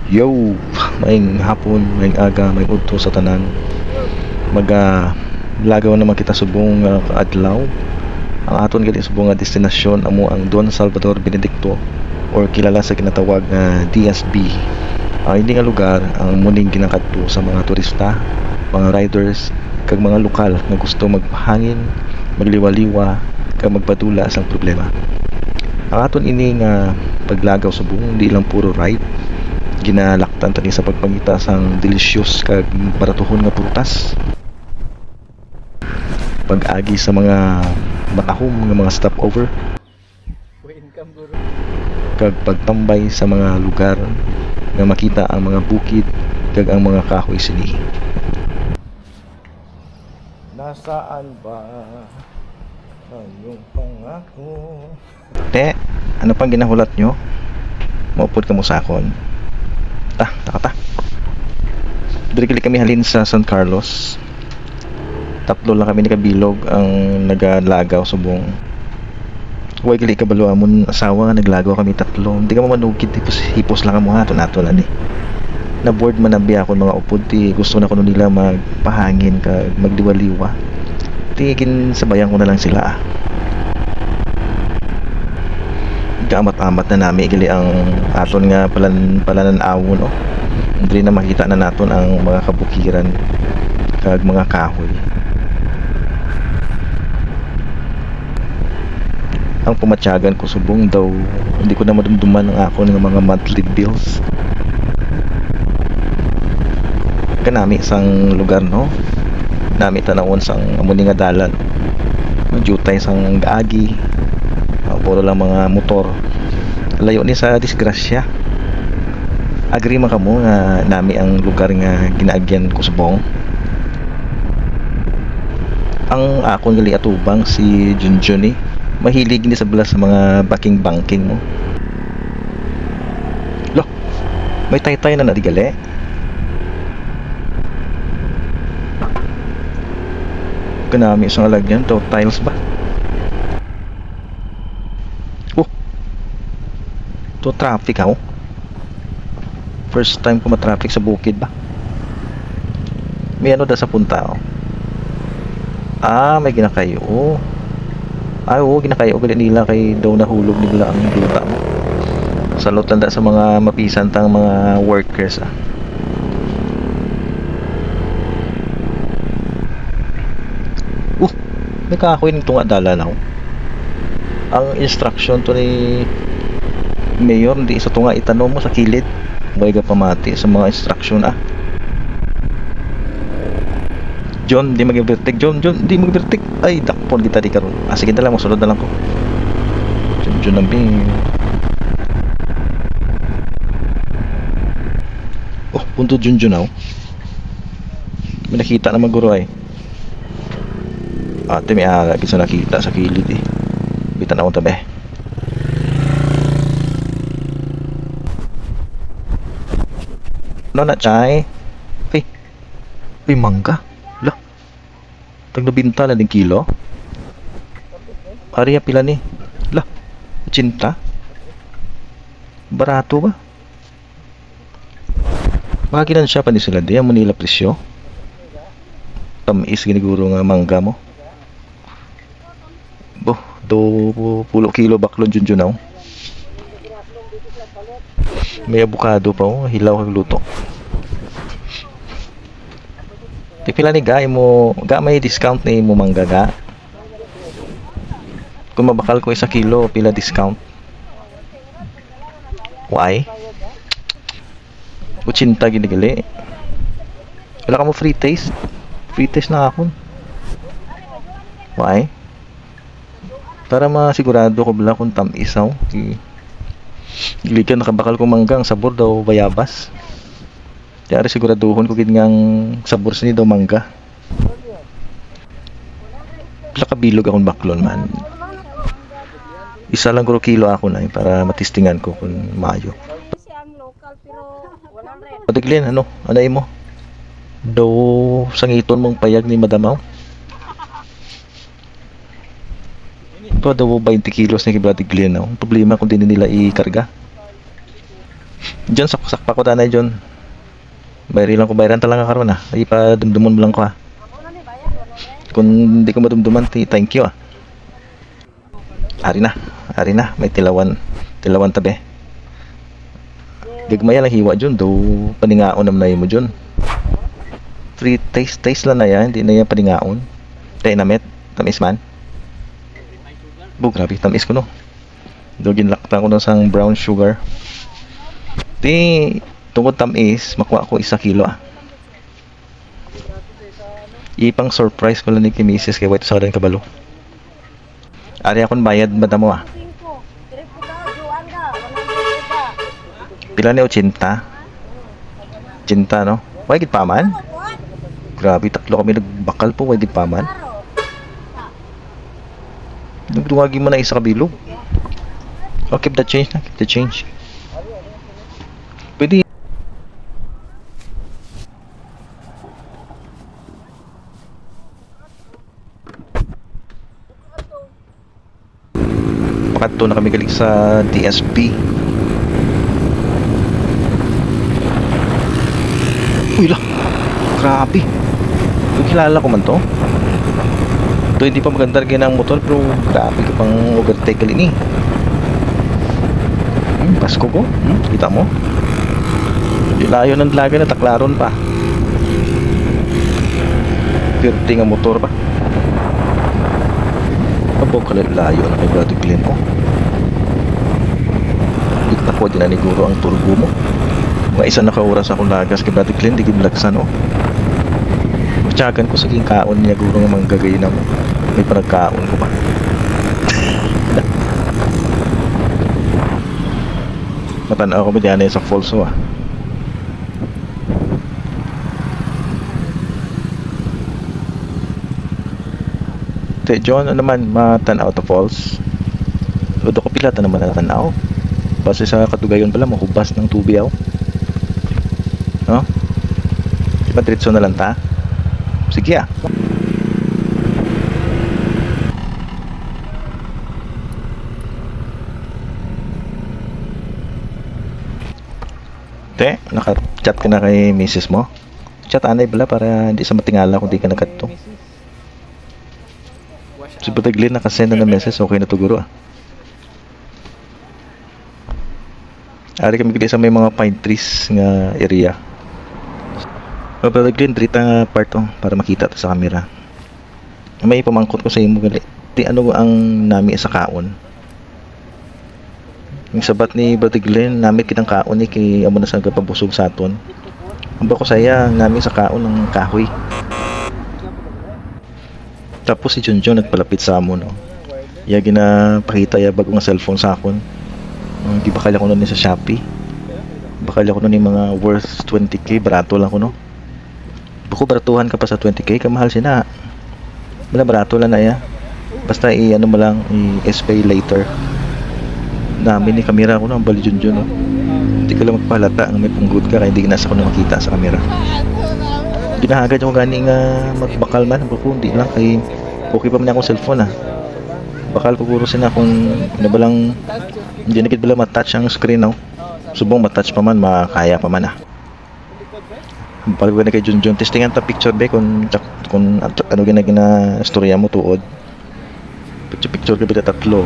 Yo, maing hapon, maing aga, maing udto sa tanan. Lagaw naman kita subong adlaw. Ang aton gali subong nga destinasyon amo ang Don Salvador Benedicto or kilala sa ginatawag nga DSB. Ang hindi nga lugar ang muning ginakadto sa mga turista, mga riders, kag mga lokal nga gusto magpahangin, magliwa-liwa, kag magpadula sa problema. Ang aton ini nga paglagaw subong di lang puro ride, ginalaktan tani sa pagpangita sang delicious kag baratuhon nga prutas, pag-agi sa mga matahom nga mga stopover, kag pagtambay sa mga lugar nga makita ang mga bukid kag ang mga kahoy sini. Nasaan ba ang iyong pangako? Ano pang ginahulat nyo? Maupod ka mo sa akon. Taka. Diri kami halin sa San Carlos. Tatlo lang kami ni kabilog ang nagalagaw subong. Huwag kali kabalo amon asawa nga naglagaw kami tatlo. Hindi ka mo manugid, hipos lang mo hato nato na ni. Na board man nabi ako mga upod ti gusto na ko nila magpahangin ka magdiwaliwa. Tigin sabayan ko na lang sila. Kaamat-amat na nami gali ang aton nga palananaw no. Hindi na makita na naton ang mga kabukiran kag mga kahoy. Ang pumatyagan ko subong daw hindi ko na madumduman ang ako ng mga monthly bills. Kanami sang lugar no. Nami tanawon sang amuni nga dalan. Magyutay sang gaagi. Puro lang mga motor. Layo ni sa disgrasya. Agree man kamo nga nami ang lugar nga ginaagyan ko subong. Ang akon gali atubang si Junjun mahilig ni sa bala sa mga banking mo. Lo, may taytay na nadigali. Kanami isang alagyan to tiles ba? To traffic ako. First time ko ma-traffic sa bukid ba? May ano da sa punta oh. May ginakayo. Oo, ginakayo gali nila kay daw nahulog nila ang duta mo. Salot tanda sa mga mapisantang mga workers may kahoy ng tunga dala na ang instruction to ni Mayor, hindi sa tunga itanong mo sa kilid. Huwag ka pamati sa mga instruction John, di mag-vertic. John, di mag-vertic. Ay, dakpon kita di karon. Sige na lang, masunod na lang ko. John ang bing. Punto John may nakita naman guro ay. Ate, may alagin sa nakita sa kilid bitan ako tabi. No na chay. Ay mangga. La. Tag nabinta na ding kilo. Ariya pila ni? La. 80. Barato ba? Makakinan siya pa ni sila di amo nila presyo. Tamis giniguro nga mangga mo. Do 10 kilo baklon junjunaw. May abukado pa hilaw kag luto. Di pila ni ga may discount ni mo manggaga. Kung mabakal ko 1 kilo pila discount. Why? 80 ginigali. Wala ka mo free taste? Free taste na akon. Why? Para masigurado ko bala kung tamisaw. Gilikan nakabakal ko manggang sabor daw bayabas. Kaya siguraduhon ko gid ngang sabor sa ni daw mangga. Pila kabilog akong baklon man. Isa lang guro kilo ako na para matistingan ko kung maayo. Padiglin ano mo? Daw sangiton mong payag ni Madamaw. Ito daw 20 kilos na kibatiglin. Problema kung din nila ikarga. John, sakpa ko tanay, John. Bayari lang ko, bayaran talaga karon ah. Ay pa dumdumon mo lang ko ah. Kung hindi ko madumduman, thank you ah. Ari na, may tilawan tabi. Gagmaya lang hiwa, John, do paningaon naman na mo, John. Free taste lang na yan, hindi na yan paningaon. Dynamite, tamis man. Grabe, tamis ko no. Do ginlakta ko ng sang brown sugar. Tungkol tamis, makuha ko 1 kilo ah. Ipang surprise ko lang ni Kimisis kay White Southern Kabalo. Ari akong bayad ba mo ah? Pila ni 80? 80 no? Why gid pa man? Grabe, 3 kami nagbakal po, why gid pa man? Nagduwagi mo na 1 kabilog. Oh, keep the change na, keep the change. Pwede. Pakato na kami galing sa DSP. Uy lah, grabe. Kung kilala ko man to. Ito hindi pa maganda rin ang motor, pero grabe ka pang overtake kali ni. Pasko ko, kita mo? Di layo ng laga na taklaron pa. Pirti nga motor pa. Abog ka layo na kay Brother Glenn ko. Ikta ko din na ni Guro ang turbo mo. Mga isa na kauras akong lagas kay Brother Glenn, di gimlagsan o. Matyagan ko sa kaon niya Guro nga manggagay na mo. May panagkaon ko pa. Matanaw ko ba dyan sa falls ah. Te John, ano naman matanaw to falls? Lodo ko pila naman natanaw. Base sa katugayon pala mahubas ng tubiyaw. No? Diba diretso na lang ta? Sige ah. Te, naka-chat ka na kay misis mo? Chat anay bala para hindi sa matingala kung di ka nakato. Si Brother Glenn nakasend na ng message, okay na to Guro ah. Ari kami gili sa may mga pine trees nga area. So, Brother Glenn, drita nga part para makita to sa camera. May pamangkot ko sa imo gali. Ti ano ang nami sa kaon? Yung sabat ni Brother Glenn, namit kitang kaon ni kay amo na sa kapabusog sa aton. Ang bako saya nami sa kaon ng kahoy. Tapos si Junjun nagpalapit sa amo no. Ya ginapakita ya bagong cellphone sa akon. Gibakal ako nun sa Shopee. Bakal ako nun yung mga worth 20k, barato lang ko no. Bako baratuhan ka pa sa 20k, kamahal siya na. Wala barato lang na ya. Basta ano mo lang, i-pay later. Namin ni kamera ko no, ang bali Junjun no. Hindi ka lang magpahalata ang may punggod ka kaya hindi nasa ko na makita sa kamera. Ginahagad ako gani nga magbakal man, bako hindi lang kay okay pa man akong cellphone ah. Bakal paguro sina kung ano ba lang hindi na bala matouch ang screen no. Subong matouch pa man, makaya pa man ah. Pag na kay Junjun, testingan ta picture be kung ano gina istorya mo tuod. Picture ka ba tatlo.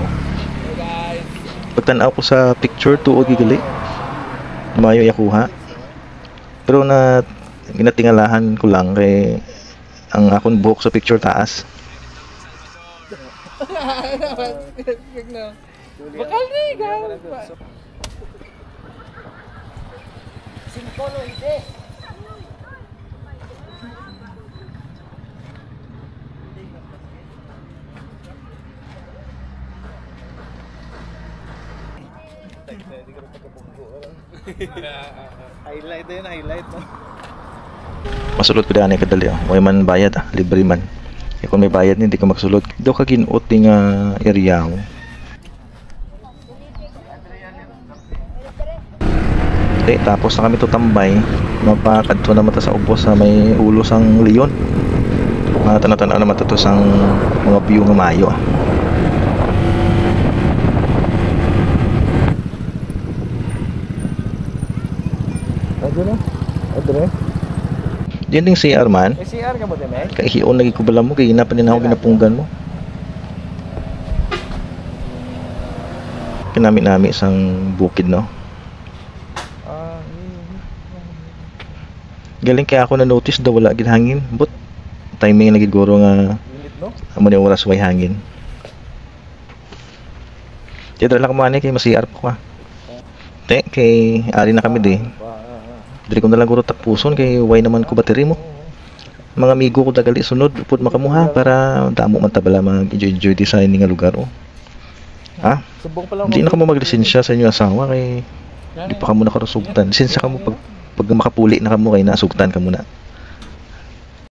Pagtanaw ko sa picture tuod gigali. Mayo yakuha. Pero na ginatingalahan ko lang kay ang akong buhok sa picture taas. Bakal na ikaw. Sinkolo hindi. Highlight na yun, highlight no? Masulod ko daan ay kadali oh. Way man bayad ah, libre man. E kung may bayad hindi ka magsulod. Do ka ginuot nga area oh. Tapos na kami tutambay. Mapakadto na mata sa ubos sa may ulo sang leon. Tanaw-tanaw na mata to sang mga view nga mayo. Adyo na. Adre. Diyan ding CR man. May CR ka mo din eh? Kay hiyon lagi ko bala mo kay hinapan din ako ginapunggan mo. Kinami-nami isang bukid no. Galing kaya ako na notice daw wala gid hangin. But timing lagi guro nga Init no? amo ni oras way hangin. Dito lang mo ani kay ma-CR ko ka. Te kay ari na kami di. Diri ko na lang guro tapuson kay way naman ko battery mo. Mga amigo ko dagali sunod pud makamuha para damo man ta bala mag-enjoy di sa ini nga lugar oh. Ha? Subong pa lang. Hindi na ka mo maglisensya sa inyo asawa kay di pa ka mo nakarusugtan. Lisensya ka mo pag makapuli na ka mo kay nasugtan ka muna.